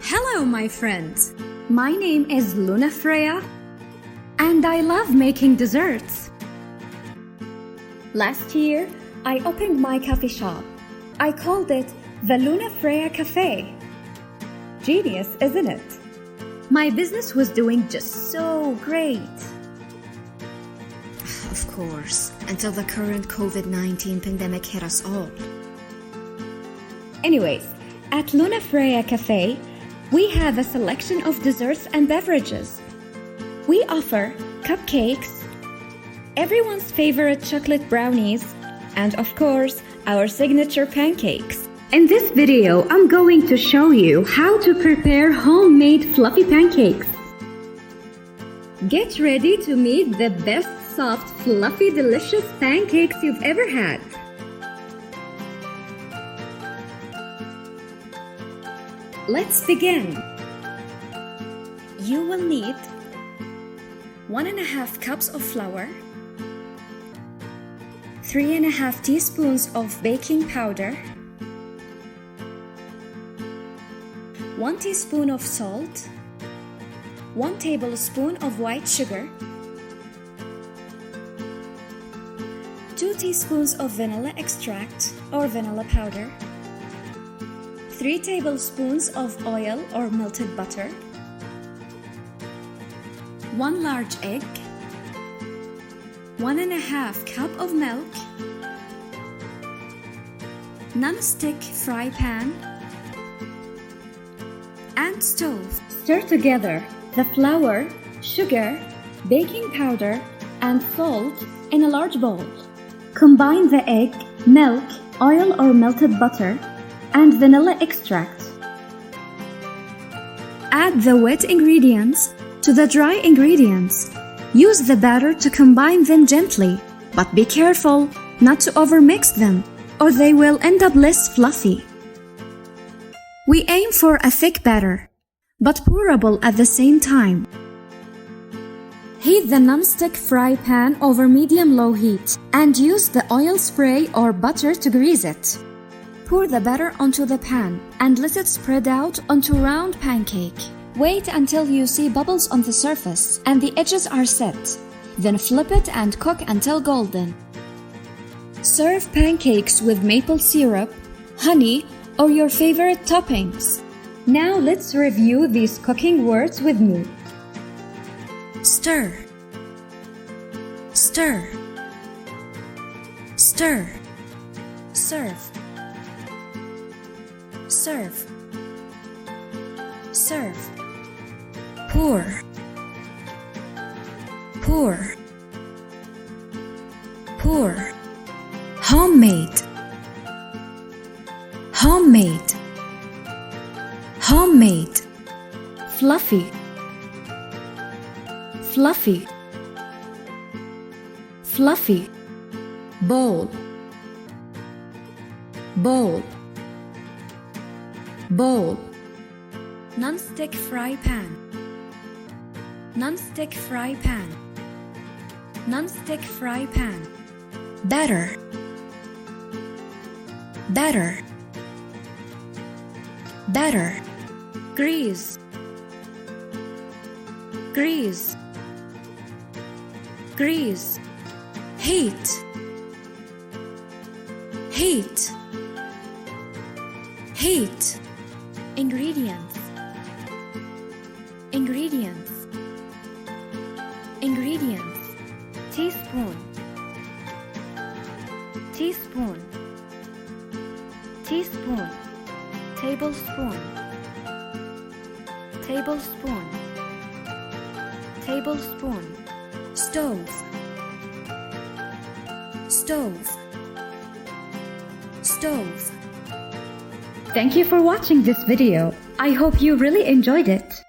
Hello, my friends. My name is Lunafreya, and I love making desserts. Last year, I opened my coffee shop. I called it the Lunafreya Cafe. Genius, isn't it? My business was doing just so great. Of course, until the current COVID-19 pandemic hit us all. Anyways, at Lunafreya Cafe, we have a selection of desserts and beverages. We offer cupcakes, everyone's favorite chocolate brownies, and of course, our signature pancakes. In this video, I'm going to show you how to prepare homemade fluffy pancakes. Get ready to meet the best soft, fluffy, delicious pancakes you've ever had. Let's begin. You will need 1.5 cups of flour, 3.5 teaspoons of baking powder, 1 teaspoon of salt, 1 tablespoon of white sugar, 2 teaspoons of vanilla extract or vanilla powder, 3 tablespoons of oil or melted butter, 1 large egg, 1.5 cup of milk, non-stick fry pan, and stove. Stir together the flour, sugar, baking powder, and salt in a large bowl. Combine the egg, milk, oil or melted butter, and vanilla extract. Add the wet ingredients to the dry ingredients. Use the batter to combine them gently, but be careful not to overmix them, or they will end up less fluffy. We aim for a thick batter, but pourable at the same time. Heat the non-stick fry pan over medium-low heat and use the oil spray or butter to grease it. Pour the batter onto the pan and let it spread out onto round pancake. Wait until you see bubbles on the surface and the edges are set. Then flip it and cook until golden. Serve pancakes with maple syrup, honey, or your favorite toppings. Now let's review these cooking words with me. Stir, stir, stir, serve, serve, serve, pour, pour, pour, homemade, homemade, homemade, fluffy, fluffy, fluffy, bowl, bowl, bowl, non-stick fry pan, non-stick fry pan, non-stick fry pan, batter, batter, batter, grease, grease, grease, heat, heat, heat, ingredients, ingredients, ingredients, teaspoon, teaspoon, teaspoon, tablespoon, tablespoon, tablespoon, stove, stove, stove. Thank you for watching this video. I hope you really enjoyed it.